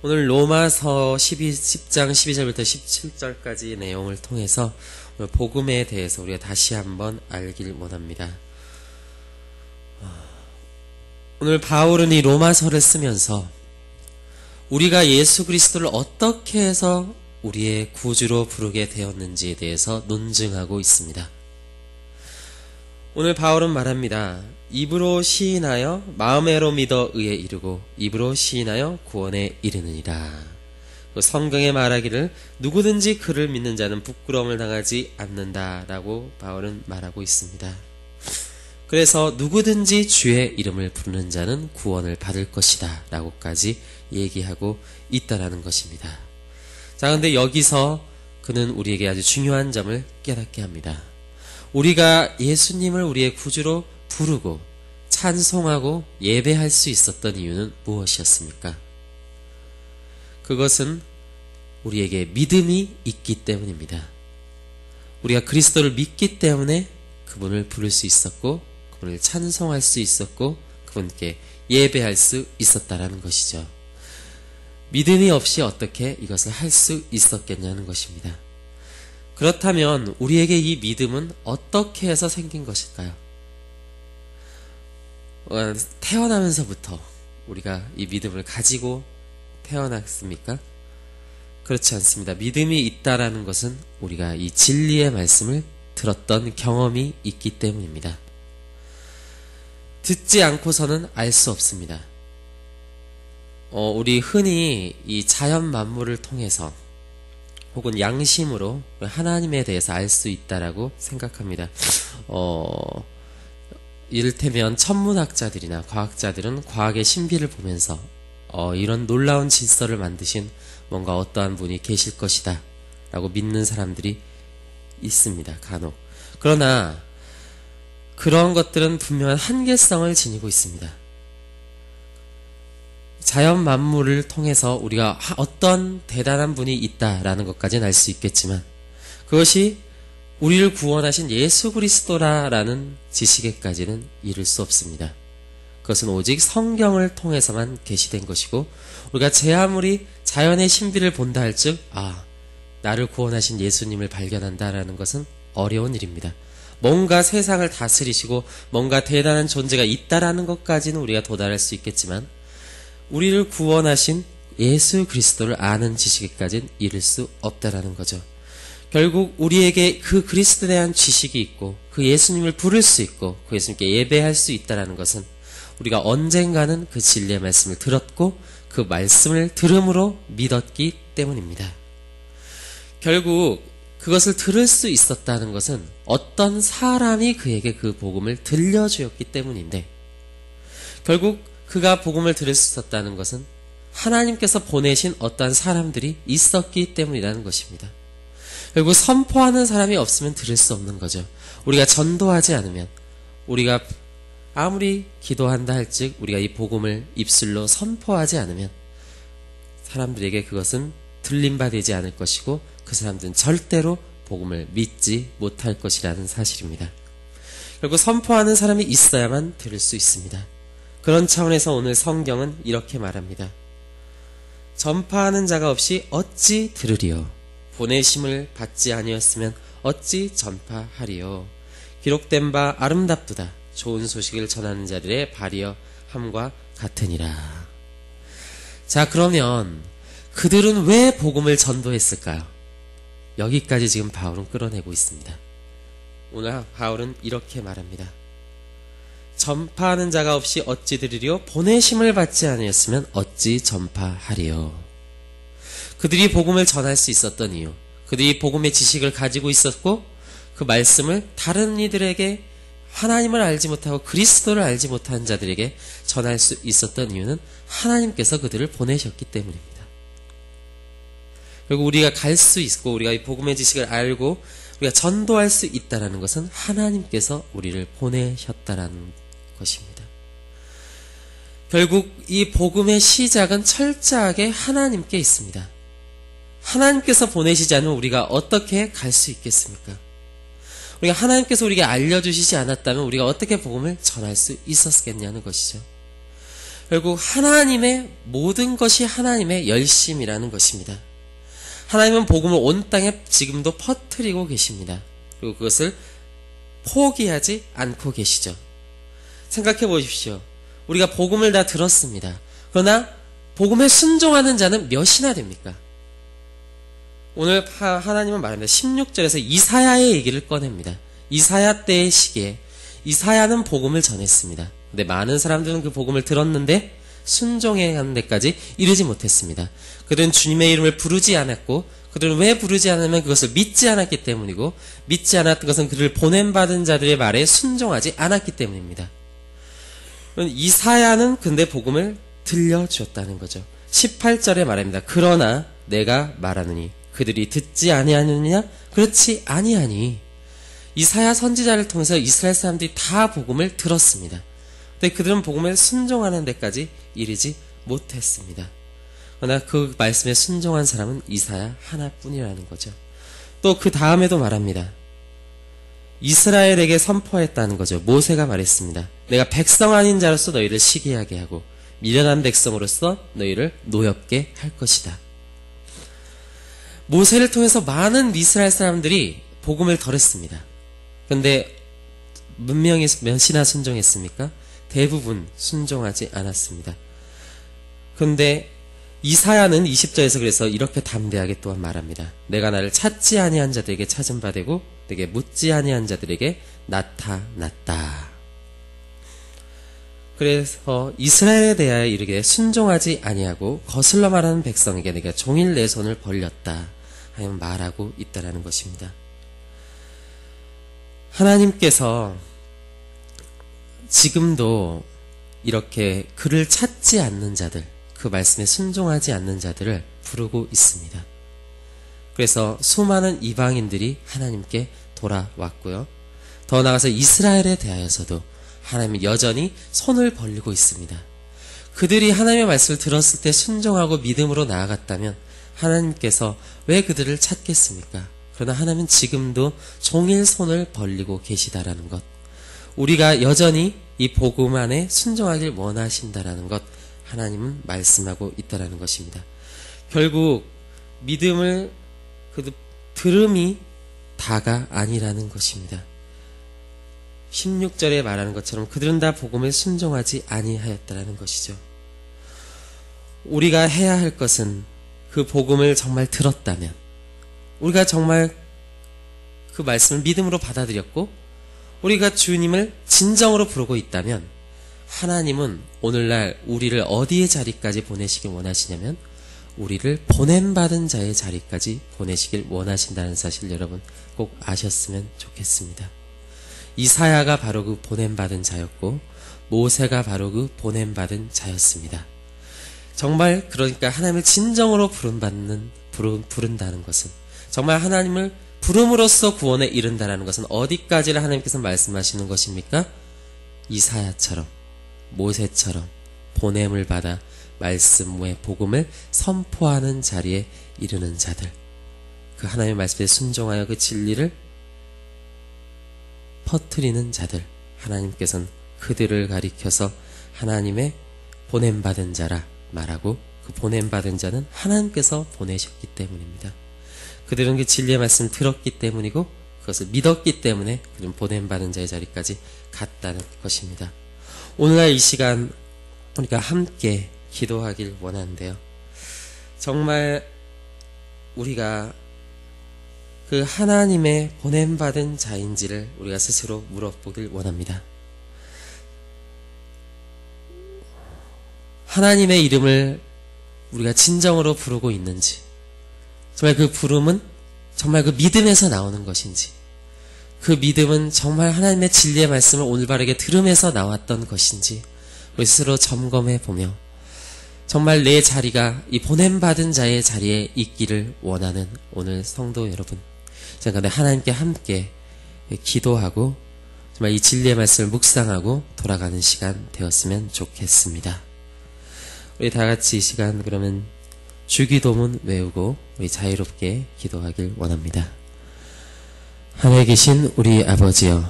오늘 로마서 10장 12절부터 17절까지 내용을 통해서 복음에 대해서 우리가 다시 한번 알길 원합니다. 오늘 바울은 이 로마서를 쓰면서 우리가 예수 그리스도를 어떻게 해서 우리의 구주로 부르게 되었는지에 대해서 논증하고 있습니다. 오늘 바울은 말합니다. 입으로 시인하여 마음으로 믿어 의에 이르고 입으로 시인하여 구원에 이르느니라. 성경에 말하기를 누구든지 그를 믿는 자는 부끄러움을 당하지 않는다라고 바울은 말하고 있습니다. 그래서 누구든지 주의 이름을 부르는 자는 구원을 받을 것이다 라고까지 얘기하고 있다라는 것입니다. 자, 근데 여기서 그는 우리에게 아주 중요한 점을 깨닫게 합니다. 우리가 예수님을 우리의 구주로 부르고 찬송하고 예배할 수 있었던 이유는 무엇이었습니까? 그것은 우리에게 믿음이 있기 때문입니다. 우리가 그리스도를 믿기 때문에 그분을 부를 수 있었고 그분을 찬송할 수 있었고 그분께 예배할 수 있었다라는 것이죠. 믿음이 없이 어떻게 이것을 할 수 있었겠냐는 것입니다. 그렇다면 우리에게 이 믿음은 어떻게 해서 생긴 것일까요? 태어나면서부터 우리가 이 믿음을 가지고 태어났습니까? 그렇지 않습니다. 믿음이 있다라는 것은 우리가 이 진리의 말씀을 들었던 경험이 있기 때문입니다. 듣지 않고서는 알 수 없습니다. 우리 흔히 이 자연 만물을 통해서 혹은 양심으로 하나님에 대해서 알 수 있다라고 생각합니다. 이를테면 천문학자들이나 과학자들은 과학의 신비를 보면서 이런 놀라운 질서를 만드신 뭔가 어떠한 분이 계실 것이다 라고 믿는 사람들이 있습니다. 간혹. 그러나 그런 것들은 분명한 한계성을 지니고 있습니다. 자연 만물을 통해서 우리가 어떤 대단한 분이 있다라는 것까지는 알 수 있겠지만 그것이 우리를 구원하신 예수 그리스도라는 지식에까지는 이를 수 없습니다. 그것은 오직 성경을 통해서만 계시된 것이고 우리가 제 아무리 자연의 신비를 본다 할즉 나를 구원하신 예수님을 발견한다라는 것은 어려운 일입니다. 뭔가 세상을 다스리시고 뭔가 대단한 존재가 있다라는 것까지는 우리가 도달할 수 있겠지만 우리를 구원하신 예수 그리스도를 아는 지식에까지는 이를 수 없다라는 거죠. 결국 우리에게 그 그리스도에 대한 지식이 있고 그 예수님을 부를 수 있고 그 예수님께 예배할 수 있다라는 것은 우리가 언젠가는 그 진리의 말씀을 들었고 그 말씀을 들음으로 믿었기 때문입니다. 결국 그것을 들을 수 있었다는 것은 어떤 사람이 그에게 그 복음을 들려주었기 때문인데 결국 그가 복음을 들을 수 있었다는 것은 하나님께서 보내신 어떠한 사람들이 있었기 때문이라는 것입니다. 결국 선포하는 사람이 없으면 들을 수 없는 거죠. 우리가 전도하지 않으면 우리가 아무리 기도한다 할즉 우리가 이 복음을 입술로 선포하지 않으면 사람들에게 그것은 들림바 되지 않을 것이고 그 사람들은 절대로 복음을 믿지 못할 것이라는 사실입니다. 결국 선포하는 사람이 있어야만 들을 수 있습니다. 그런 차원에서 오늘 성경은 이렇게 말합니다. 전파하는 자가 없이 어찌 들으리요? 보내심을 받지 아니었으면 어찌 전파하리요? 기록된 바 아름답도다. 좋은 소식을 전하는 자들의 발이여 함과 같으니라. 자, 그러면 그들은 왜 복음을 전도했을까요? 여기까지 지금 바울은 끌어내고 있습니다. 오늘 바울은 이렇게 말합니다. 전파하는 자가 없이 어찌 들으리요? 보내심을 받지 아니었으면 어찌 전파하리요? 그들이 복음을 전할 수 있었던 이유, 그들이 복음의 지식을 가지고 있었고 그 말씀을 다른 이들에게 하나님을 알지 못하고 그리스도를 알지 못하는 자들에게 전할 수 있었던 이유는 하나님께서 그들을 보내셨기 때문입니다. 그리고 우리가 갈 수 있고 우리가 이 복음의 지식을 알고 우리가 전도할 수 있다는 것은 하나님께서 우리를 보내셨다라는 것입니다. 결국 이 복음의 시작은 철저하게 하나님께 있습니다. 하나님께서 보내시지 않으면 우리가 어떻게 갈 수 있겠습니까? 우리가 하나님께서 우리에게 알려주시지 않았다면 우리가 어떻게 복음을 전할 수 있었겠냐는 것이죠. 결국 하나님의 모든 것이 하나님의 열심이라는 것입니다. 하나님은 복음을 온 땅에 지금도 퍼뜨리고 계십니다. 그리고 그것을 포기하지 않고 계시죠. 생각해 보십시오. 우리가 복음을 다 들었습니다. 그러나 복음에 순종하는 자는 몇이나 됩니까? 오늘 하나님은 말합니다. 16절에서 이사야의 얘기를 꺼냅니다. 이사야 때의 시기에 이사야는 복음을 전했습니다. 근데 많은 사람들은 그 복음을 들었는데 순종하는 데까지 이르지 못했습니다. 그들은 주님의 이름을 부르지 않았고, 그들은 왜 부르지 않으면 그것을 믿지 않았기 때문이고, 믿지 않았던 것은 그를 보냄받은 자들의 말에 순종하지 않았기 때문입니다. 이사야는 근데 복음을 들려주었다는 거죠. 18절에 말합니다. 그러나 내가 말하느니 그들이 듣지 아니하느냐? 그렇지 아니하니. 이사야 선지자를 통해서 이스라엘 사람들이 다 복음을 들었습니다. 근데 그들은 복음에 순종하는 데까지 이르지 못했습니다. 그러나 그 말씀에 순종한 사람은 이사야 하나뿐이라는 거죠. 또 그 다음에도 말합니다. 이스라엘에게 선포했다는 거죠. 모세가 말했습니다. 내가 백성 아닌 자로서 너희를 시기하게 하고 미련한 백성으로서 너희를 노엽게 할 것이다. 모세를 통해서 많은 이스라엘 사람들이 복음을 들었습니다. 그런데 몇명이 몇이나 순종했습니까? 대부분 순종하지 않았습니다. 그런데 이사야는 20절에서 그래서 이렇게 담대하게 또한 말합니다. 내가 나를 찾지 아니한 자들에게 찾은 바 되고 내게 묻지 아니한 자들에게 나타났다. 그래서 이스라엘에 대하여 이르기를 순종하지 아니하고 거슬러 말하는 백성에게 내가 종일 내 손을 벌렸다 하여 말하고 있다라는 것입니다. 하나님께서 지금도 이렇게 그를 찾지 않는 자들, 그 말씀에 순종하지 않는 자들을 부르고 있습니다. 그래서 수많은 이방인들이 하나님께 돌아왔고요. 더 나아가서 이스라엘에 대하여서도 하나님은 여전히 손을 벌리고 있습니다. 그들이 하나님의 말씀을 들었을 때 순종하고 믿음으로 나아갔다면 하나님께서 왜 그들을 찾겠습니까? 그러나 하나님은 지금도 종일 손을 벌리고 계시다라는 것, 우리가 여전히 이 복음 안에 순종하길 원하신다라는 것, 하나님은 말씀하고 있다라는 것입니다. 결국 믿음을 들음이 다가 아니라는 것입니다. 16절에 말하는 것처럼 그들은 다 복음에 순종하지 아니하였다라는 것이죠. 우리가 해야 할 것은 그 복음을 정말 들었다면, 우리가 정말 그 말씀을 믿음으로 받아들였고 우리가 주님을 진정으로 부르고 있다면 하나님은 오늘날 우리를 어디의 자리까지 보내시길 원하시냐면 우리를 보냄받은 자의 자리까지 보내시길 원하신다는 사실 여러분 꼭 아셨으면 좋겠습니다. 이사야가 바로 그 보냄받은 자였고 모세가 바로 그 보냄받은 자였습니다. 정말 그러니까 하나님을 진정으로 부른다는 것은, 정말 하나님을 부름으로써 구원에 이른다라는 것은 어디까지를 하나님께서 말씀하시는 것입니까? 이사야처럼, 모세처럼 보냄을 받아 말씀의 복음을 선포하는 자리에 이르는 자들, 그 하나님의 말씀에 순종하여 그 진리를 퍼뜨리는 자들, 하나님께서는 그들을 가리켜서 하나님의 보냄받은 자라 말하고, 그 보냄받은 자는 하나님께서 보내셨기 때문입니다. 그들은 그 진리의 말씀을 들었기 때문이고 그것을 믿었기 때문에 그들은 보냄받은 자의 자리까지 갔다는 것입니다. 오늘날 이 시간 우리가 함께 기도하길 원하는데요. 정말 우리가 그 하나님의 보냄받은 자인지를 우리가 스스로 물어보길 원합니다. 하나님의 이름을 우리가 진정으로 부르고 있는지, 정말 그 부름은 정말 그 믿음에서 나오는 것인지, 그 믿음은 정말 하나님의 진리의 말씀을 올바르게 들음에서 나왔던 것인지 우리 스스로 점검해 보며 정말 내 자리가 이 보냄받은 자의 자리에 있기를 원하는 오늘 성도 여러분, 잠깐 하나님께 함께 기도하고 정말 이 진리의 말씀을 묵상하고 돌아가는 시간 되었으면 좋겠습니다. 우리 다 같이 이 시간 그러면 주기도문 외우고 우리 자유롭게 기도하길 원합니다. 하늘에 계신 우리 아버지여,